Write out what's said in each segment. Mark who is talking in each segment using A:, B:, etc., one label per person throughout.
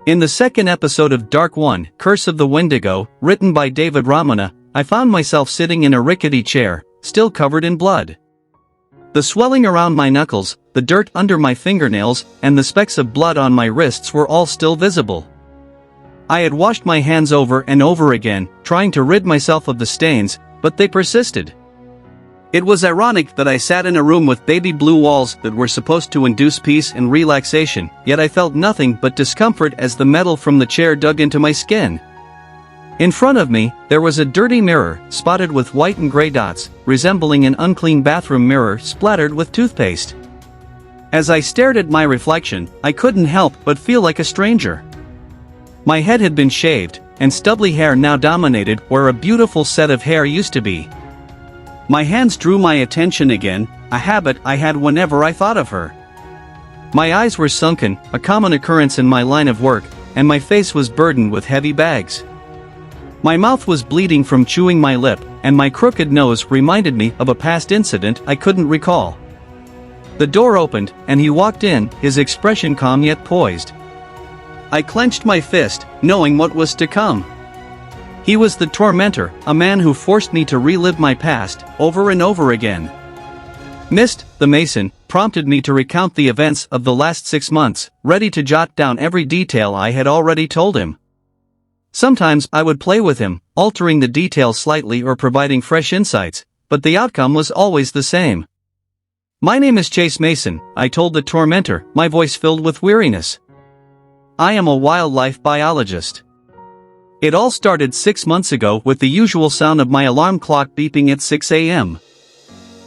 A: In the second episode of Dark One, Curse of the Wendigo, written by David Ramana, I found myself sitting in a rickety chair, still covered in blood. The swelling around my knuckles, the dirt under my fingernails, and the specks of blood on my wrists were all still visible. I had washed my hands over and over again, trying to rid myself of the stains, but they persisted. It was ironic that I sat in a room with baby blue walls that were supposed to induce peace and relaxation, yet I felt nothing but discomfort as the metal from the chair dug into my skin. In front of me, there was a dirty mirror, spotted with white and gray dots, resembling an unclean bathroom mirror splattered with toothpaste. As I stared at my reflection, I couldn't help but feel like a stranger. My head had been shaved, and stubbly hair now dominated where a beautiful set of hair used to be. My hands drew my attention again, a habit I had whenever I thought of her. My eyes were sunken, a common occurrence in my line of work, and my face was burdened with heavy bags. My mouth was bleeding from chewing my lip, and my crooked nose reminded me of a past incident I couldn't recall. The door opened, and he walked in, his expression calm yet poised. I clenched my fist, knowing what was to come. He was the tormentor, a man who forced me to relive my past, over and over again. Mist, the mason, prompted me to recount the events of the last 6 months, ready to jot down every detail I had already told him. Sometimes I would play with him, altering the details slightly or providing fresh insights, but the outcome was always the same. "My name is Chase Mason," I told the tormentor, my voice filled with weariness. "I am a wildlife biologist." It all started 6 months ago with the usual sound of my alarm clock beeping at 6 a.m.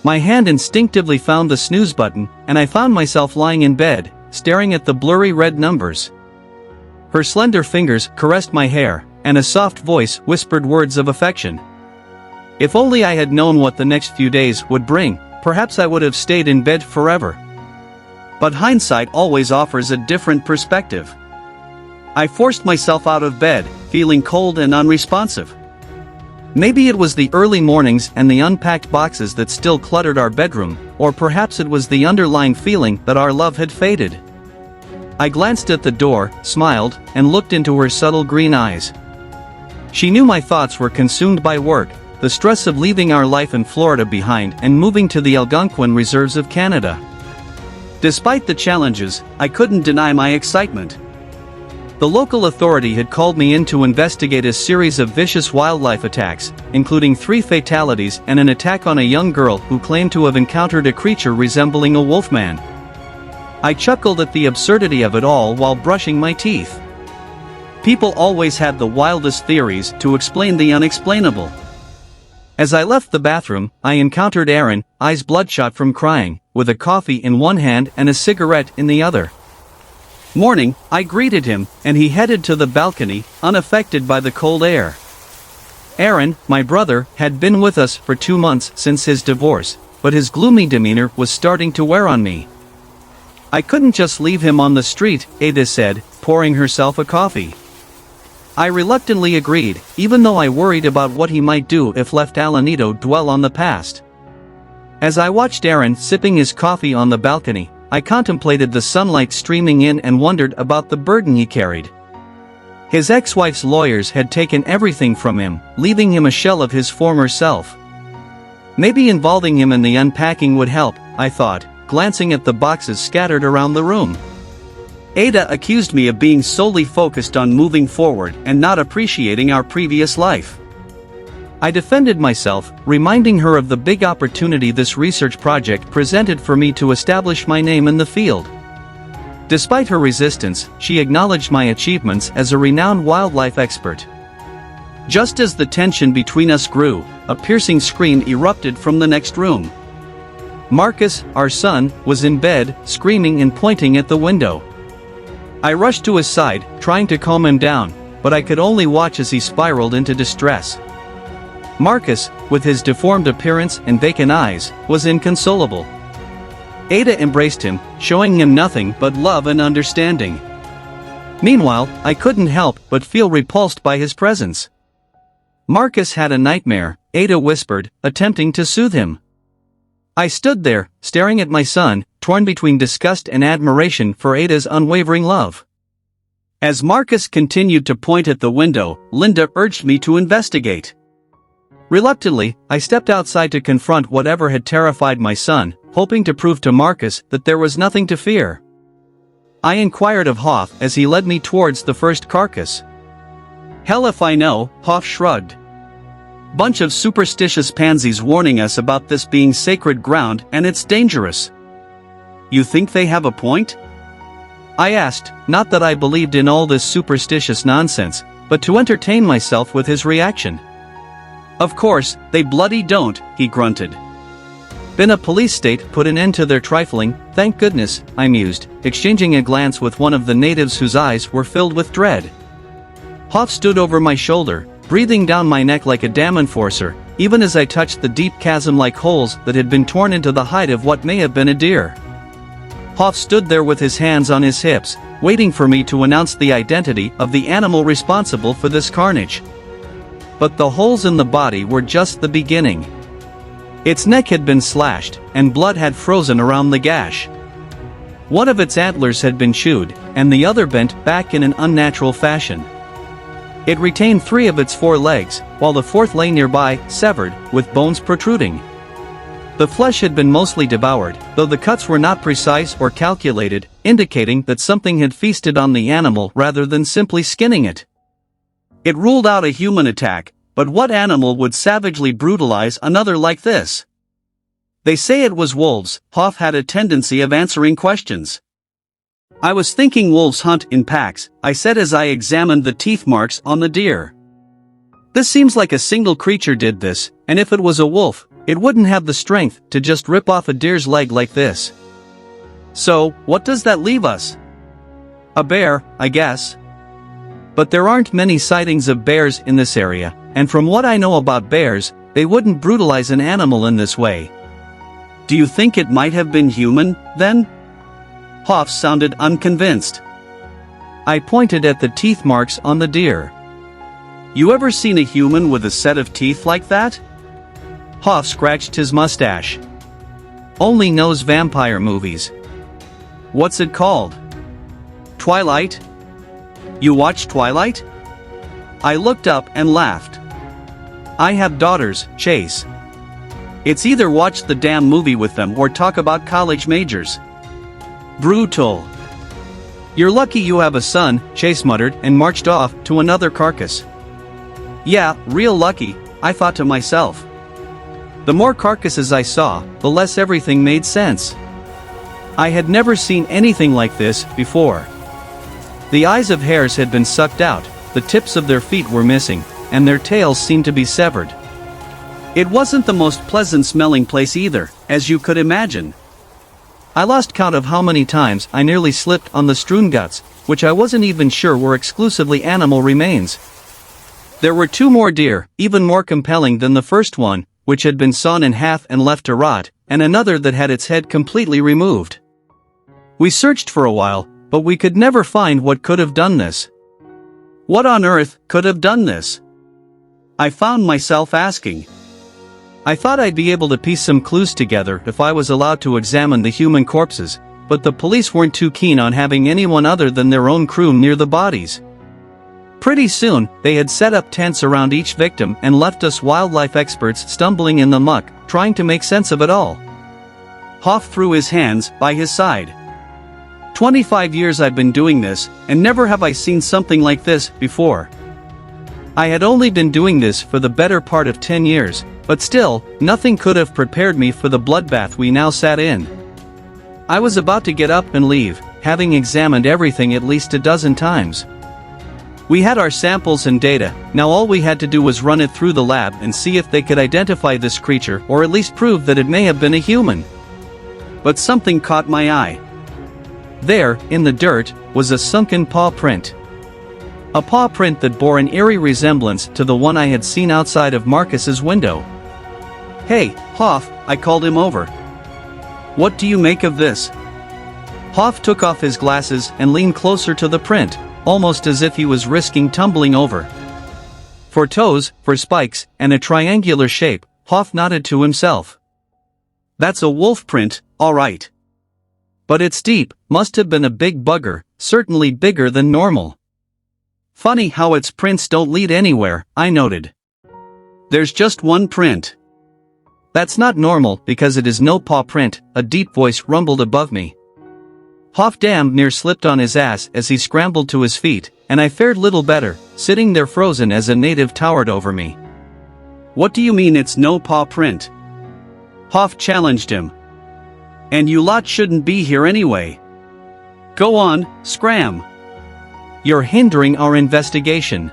A: My hand instinctively found the snooze button, and I found myself lying in bed, staring at the blurry red numbers. Her slender fingers caressed my hair, and a soft voice whispered words of affection. If only I had known what the next few days would bring, perhaps I would have stayed in bed forever. But hindsight always offers a different perspective. I forced myself out of bed, feeling cold and unresponsive. Maybe it was the early mornings and the unpacked boxes that still cluttered our bedroom, or perhaps it was the underlying feeling that our love had faded. I glanced at the door, smiled, and looked into her subtle green eyes. She knew my thoughts were consumed by work, the stress of leaving our life in Florida behind and moving to the Algonquin reserves of Canada. Despite the challenges, I couldn't deny my excitement. The local authority had called me in to investigate a series of vicious wildlife attacks, including 3 fatalities and an attack on a young girl who claimed to have encountered a creature resembling a wolfman. I chuckled at the absurdity of it all while brushing my teeth. People always had the wildest theories to explain the unexplainable. As I left the bathroom, I encountered Aaron, eyes bloodshot from crying, with a coffee in one hand and a cigarette in the other. "Morning," I greeted him, and he headed to the balcony, unaffected by the cold air. Aaron, my brother, had been with us for 2 months since his divorce, but his gloomy demeanor was starting to wear on me. "I couldn't just leave him on the street," Ada said, pouring herself a coffee. I reluctantly agreed, even though I worried about what he might do if left Alanito dwell on the past. As I watched Aaron sipping his coffee on the balcony, I contemplated the sunlight streaming in and wondered about the burden he carried. His ex-wife's lawyers had taken everything from him, leaving him a shell of his former self. Maybe involving him in the unpacking would help, I thought, glancing at the boxes scattered around the room. Ada accused me of being solely focused on moving forward and not appreciating our previous life. I defended myself, reminding her of the big opportunity this research project presented for me to establish my name in the field. Despite her resistance, she acknowledged my achievements as a renowned wildlife expert. Just as the tension between us grew, a piercing scream erupted from the next room. Marcus, our son, was in bed, screaming and pointing at the window. I rushed to his side, trying to calm him down, but I could only watch as he spiraled into distress. Marcus, with his deformed appearance and vacant eyes, was inconsolable. Ada embraced him, showing him nothing but love and understanding. Meanwhile, I couldn't help but feel repulsed by his presence. "Marcus had a nightmare," Ada whispered, attempting to soothe him. I stood there, staring at my son, torn between disgust and admiration for Ada's unwavering love. As Marcus continued to point at the window, Linda urged me to investigate. Reluctantly, I stepped outside to confront whatever had terrified my son, hoping to prove to Marcus that there was nothing to fear. I inquired of Hoff as he led me towards the first carcass. "Hell if I know," Hoff shrugged. "Bunch of superstitious pansies warning us about this being sacred ground and it's dangerous." "You think they have a point?" I asked, not that I believed in all this superstitious nonsense, but to entertain myself with his reaction. "Of course, they bloody don't," he grunted. "Been a police state put an end to their trifling, thank goodness," I mused, exchanging a glance with one of the natives whose eyes were filled with dread. Hoff stood over my shoulder, breathing down my neck like a dam enforcer, even as I touched the deep chasm-like holes that had been torn into the hide of what may have been a deer. Hoff stood there with his hands on his hips, waiting for me to announce the identity of the animal responsible for this carnage. But the holes in the body were just the beginning. Its neck had been slashed, and blood had frozen around the gash. One of its antlers had been chewed, and the other bent back in an unnatural fashion. It retained 3 of its 4 legs, while the 4th lay nearby, severed, with bones protruding. The flesh had been mostly devoured, though the cuts were not precise or calculated, indicating that something had feasted on the animal rather than simply skinning it. It ruled out a human attack, but what animal would savagely brutalize another like this? "They say it was wolves." Hoff had a tendency of answering questions. "I was thinking wolves hunt in packs," I said as I examined the teeth marks on the deer. "This seems like a single creature did this, and if it was a wolf, it wouldn't have the strength to just rip off a deer's leg like this. So, what does that leave us? A bear, I guess. But there aren't many sightings of bears in this area, and from what I know about bears, they wouldn't brutalize an animal in this way. Do you think it might have been human, then?" Hoff sounded unconvinced. I pointed at the teeth marks on the deer. "You ever seen a human with a set of teeth like that?" Hoff scratched his mustache. "Only knows vampire movies." "What's it called?" "Twilight." "You watch Twilight?" I looked up and laughed. "I have daughters, Chase. It's either watch the damn movie with them or talk about college majors." "Brutal." "You're lucky you have a son," Chase muttered and marched off to another carcass. "Yeah, real lucky," I thought to myself. The more carcasses I saw, the less everything made sense. I had never seen anything like this before. The eyes of hares had been sucked out, the tips of their feet were missing, and their tails seemed to be severed. It wasn't the most pleasant-smelling place either, as you could imagine. I lost count of how many times I nearly slipped on the strewn guts, which I wasn't even sure were exclusively animal remains. There were 2 more deer, even more compelling than the first one, which had been sawn in half and left to rot, and another that had its head completely removed. We searched for a while, but we could never find what could have done this. What on earth could have done this? I found myself asking. I thought I'd be able to piece some clues together if I was allowed to examine the human corpses, but the police weren't too keen on having anyone other than their own crew near the bodies. Pretty soon, they had set up tents around each victim and left us wildlife experts stumbling in the muck, trying to make sense of it all. Hoff threw his hands by his side. 25 years I've been doing this, and never have I seen something like this before. I had only been doing this for the better part of 10 years, but still, nothing could have prepared me for the bloodbath we now sat in. I was about to get up and leave, having examined everything at least a dozen times. We had our samples and data, now all we had to do was run it through the lab and see if they could identify this creature or at least prove that it may have been a human. But something caught my eye. There, in the dirt, was a sunken paw print. A paw print that bore an eerie resemblance to the one I had seen outside of Marcus's window. "Hey, Hoff," I called him over. "What do you make of this?" Hoff took off his glasses and leaned closer to the print, almost as if he was risking tumbling over. For toes, for spikes, and a triangular shape, Hoff nodded to himself. "That's a wolf print, all right. But it's deep, must have been a big bugger, certainly bigger than normal." Funny how its prints don't lead anywhere, I noted. There's just one print. That's not normal because it is no paw print, a deep voice rumbled above me. Hoff damn near slipped on his ass as he scrambled to his feet, and I fared little better, sitting there frozen as a native towered over me. What do you mean it's no paw print? Hoff challenged him. And you lot shouldn't be here anyway. Go on, scram. You're hindering our investigation.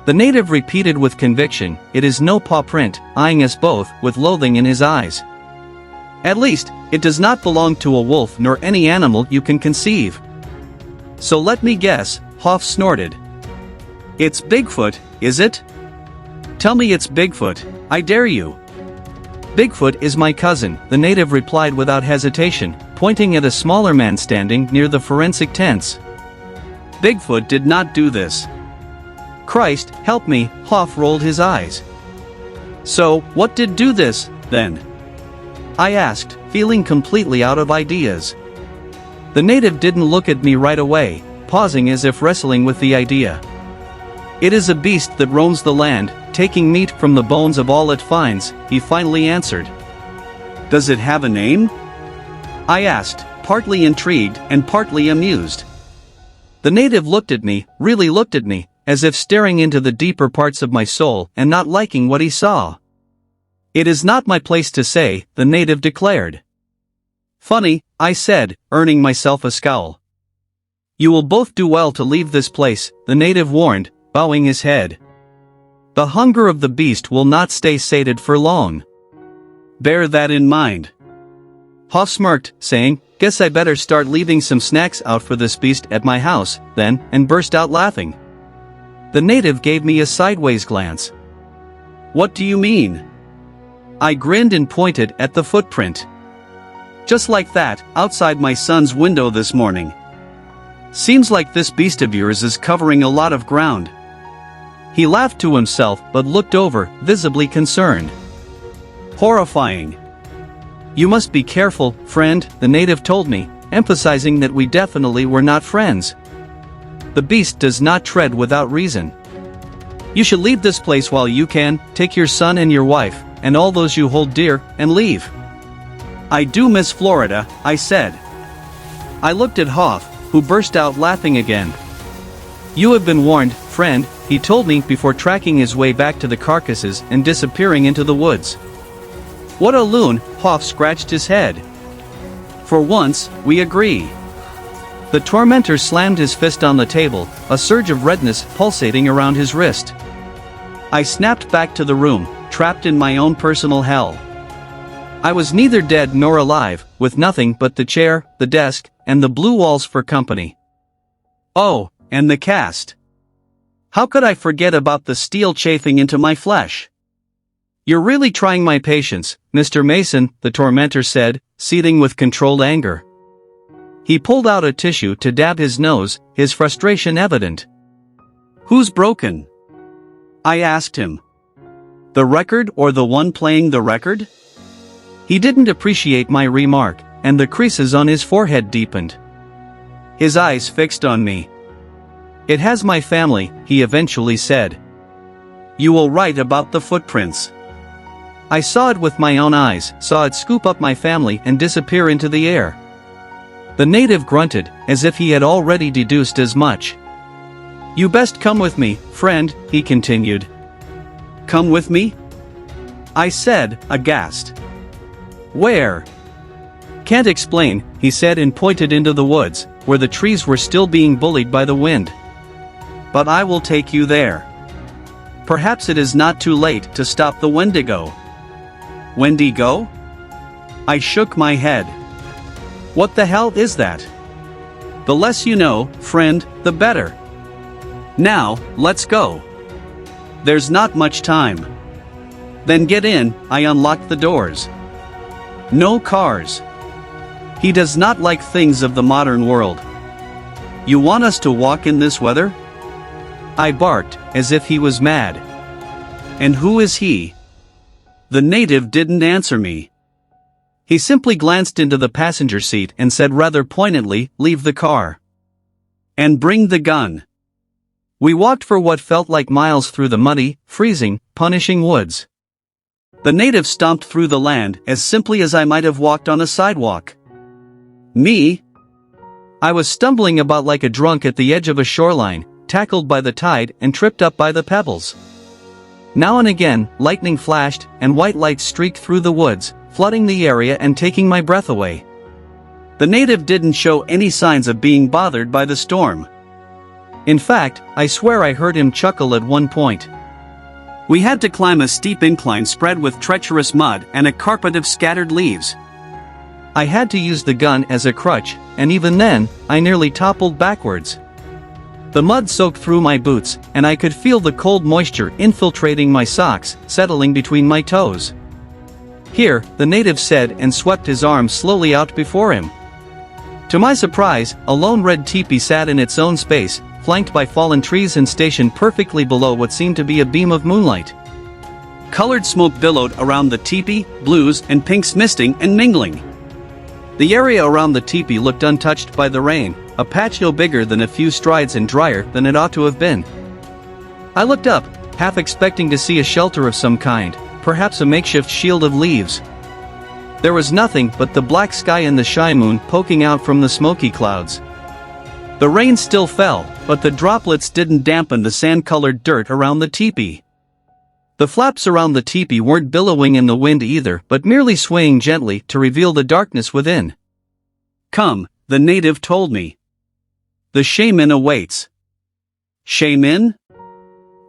A: The native repeated with conviction, it is no paw print, eyeing us both with loathing in his eyes. At least, it does not belong to a wolf nor any animal you can conceive. So let me guess, Hoff snorted. It's Bigfoot, is it? Tell me it's Bigfoot, I dare you. Bigfoot is my cousin, the native replied without hesitation, pointing at a smaller man standing near the forensic tents. Bigfoot did not do this. Christ, help me, Hoff rolled his eyes. So, what did do this, then? I asked, feeling completely out of ideas. The native didn't look at me right away, pausing as if wrestling with the idea. It is a beast that roams the land, taking meat from the bones of all it finds, he finally answered. Does it have a name? I asked, partly intrigued and partly amused. The native looked at me, really looked at me, as if staring into the deeper parts of my soul and not liking what he saw. It is not my place to say, the native declared. Funny, I said, earning myself a scowl. You will both do well to leave this place, the native warned, bowing his head. The hunger of the beast will not stay sated for long. Bear that in mind. Hoff smirked, saying, guess I better start leaving some snacks out for this beast at my house, then, and burst out laughing. The native gave me a sideways glance. What do you mean? I grinned and pointed at the footprint. Just like that, outside my son's window this morning. Seems like this beast of yours is covering a lot of ground. He laughed to himself but looked over, visibly concerned. Horrifying. You must be careful, friend, the native told me, emphasizing that we definitely were not friends. The beast does not tread without reason. You should leave this place while you can, take your son and your wife, and all those you hold dear, and leave. I do miss Florida, I said. I looked at Hoff, who burst out laughing again. You have been warned, friend, he told me before tracking his way back to the carcasses and disappearing into the woods. What a loon, Hoff scratched his head. For once, we agree. The tormentor slammed his fist on the table, a surge of redness pulsating around his wrist. I snapped back to the room, trapped in my own personal hell. I was neither dead nor alive, with nothing but the chair, the desk, and the blue walls for company. Oh, and the cast. How could I forget about the steel chafing into my flesh? You're really trying my patience, Mr. Mason, the tormentor said, seething with controlled anger. He pulled out a tissue to dab his nose, his frustration evident. Who's broken? I asked him. The record or the one playing the record? He didn't appreciate my remark, and the creases on his forehead deepened. His eyes fixed on me. It has my family, he eventually said. You will write about the footprints. I saw it with my own eyes, saw it scoop up my family and disappear into the air. The native grunted, as if he had already deduced as much. You best come with me, friend, he continued. Come with me? I said, aghast. Where? Can't explain, he said and pointed into the woods, where the trees were still being bullied by the wind. But I will take you there. Perhaps it is not too late to stop the Wendigo. Wendigo? I shook my head. What the hell is that? The less you know, friend, the better. Now, let's go. There's not much time. Then get in, I unlocked the doors. No cars. He does not like things of the modern world. You want us to walk in this weather? I barked, as if he was mad. And who is he? The native didn't answer me. He simply glanced into the passenger seat and said rather poignantly, leave the car. And bring the gun. We walked for what felt like miles through the muddy, freezing, punishing woods. The native stomped through the land as simply as I might have walked on a sidewalk. Me? I was stumbling about like a drunk at the edge of a shoreline, tackled by the tide and tripped up by the pebbles. Now and again, lightning flashed and white lights streaked through the woods, flooding the area and taking my breath away. The native didn't show any signs of being bothered by the storm. In fact, I swear I heard him chuckle at one point. We had to climb a steep incline spread with treacherous mud and a carpet of scattered leaves. I had to use the gun as a crutch, and even then, I nearly toppled backwards. The mud soaked through my boots, and I could feel the cold moisture infiltrating my socks, settling between my toes. "Here," the native said and swept his arms slowly out before him. To my surprise, a lone red teepee sat in its own space, flanked by fallen trees and stationed perfectly below what seemed to be a beam of moonlight. Colored smoke billowed around the teepee, blues and pinks misting and mingling. The area around the teepee looked untouched by the rain, a patch no bigger than a few strides and drier than it ought to have been. I looked up, half expecting to see a shelter of some kind, perhaps a makeshift shield of leaves. There was nothing but the black sky and the shy moon poking out from the smoky clouds. The rain still fell, but the droplets didn't dampen the sand-colored dirt around the teepee. The flaps around the teepee weren't billowing in the wind either, but merely swaying gently to reveal the darkness within. "Come," the native told me. "The shaman awaits." "Shaman?"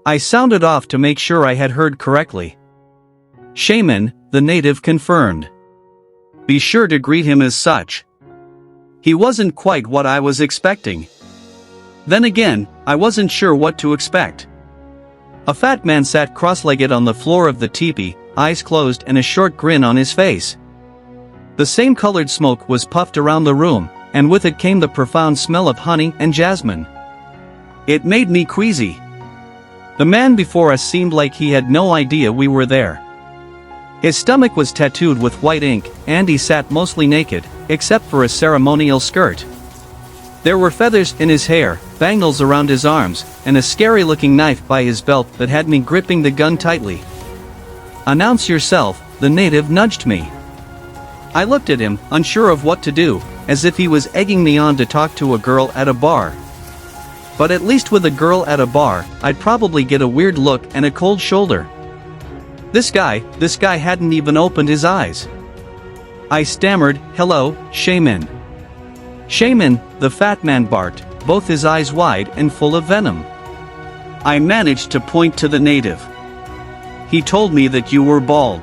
A: I sounded off to make sure I had heard correctly. "Shaman," the native confirmed. "Be sure to greet him as such." He wasn't quite what I was expecting. Then again, I wasn't sure what to expect. A fat man sat cross-legged on the floor of the teepee, eyes closed and a short grin on his face. The same colored smoke was puffed around the room, and with it came the profound smell of honey and jasmine. It made me queasy. The man before us seemed like he had no idea we were there. His stomach was tattooed with white ink, and he sat mostly naked, except for a ceremonial skirt. There were feathers in his hair, bangles around his arms, and a scary-looking knife by his belt that had me gripping the gun tightly. "Announce yourself," the native nudged me. I looked at him, unsure of what to do, as if he was egging me on to talk to a girl at a bar. But at least with a girl at a bar, I'd probably get a weird look and a cold shoulder. This guy hadn't even opened his eyes. I stammered, "Hello, shaman." "Shaman," the fat man barked, both his eyes wide and full of venom. I managed to point to the native. "He told me that you were bald."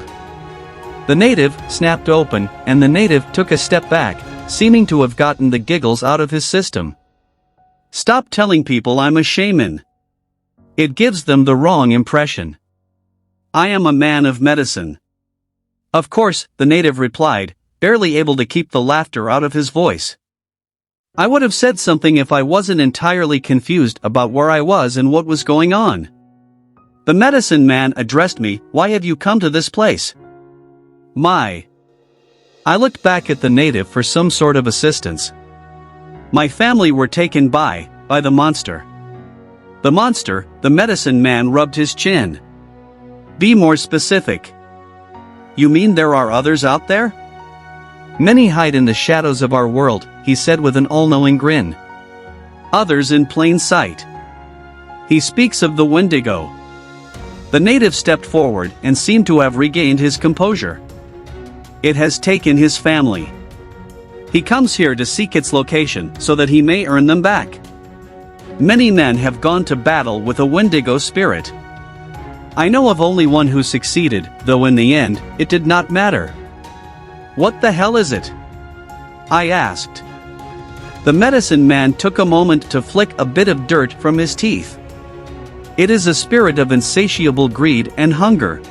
A: The native snapped open, and the native took a step back, seeming to have gotten the giggles out of his system. "Stop telling people I'm a shaman. It gives them the wrong impression. I am a man of medicine." "Of course," the native replied, barely able to keep the laughter out of his voice. I would have said something if I wasn't entirely confused about where I was and what was going on. The medicine man addressed me, "Why have you come to this place?" I looked back at the native for some sort of assistance. "My family were taken by the monster." "The monster?" The medicine man rubbed his chin. "Be more specific." "You mean there are others out there?" "Many hide in the shadows of our world," he said with an all-knowing grin. "Others in plain sight. He speaks of the Wendigo." The native stepped forward and seemed to have regained his composure. "It has taken his family. He comes here to seek its location so that he may earn them back. Many men have gone to battle with a Wendigo spirit. I know of only one who succeeded, though in the end, it did not matter." "What the hell is it?" I asked. The medicine man took a moment to flick a bit of dirt from his teeth. "It is a spirit of insatiable greed and hunger.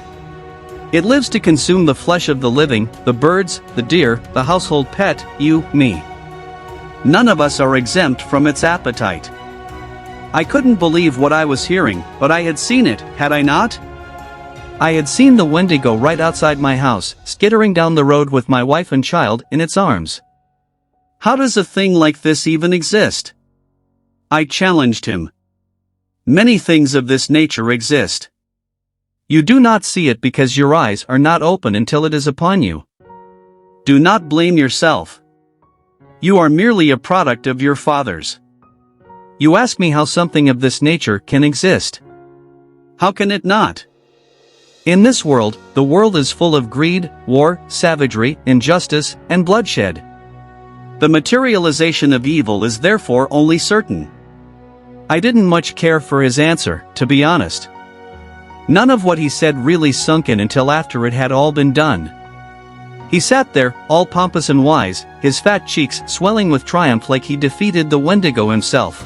A: It lives to consume the flesh of the living, the birds, the deer, the household pet, you, me. None of us are exempt from its appetite." I couldn't believe what I was hearing, but I had seen it, had I not? I had seen the Wendigo right outside my house, skittering down the road with my wife and child in its arms. How does a thing like this even exist? I challenged him. Many things of this nature exist. You do not see it because your eyes are not open until it is upon you. Do not blame yourself. You are merely a product of your fathers. You ask me how something of this nature can exist. How can it not? In this world, the world is full of greed, war, savagery, injustice, and bloodshed. The materialization of evil is therefore only certain. I didn't much care for his answer, to be honest. None of what he said really sunk in until after it had all been done. He sat there, all pompous and wise, his fat cheeks swelling with triumph like he defeated the Wendigo himself.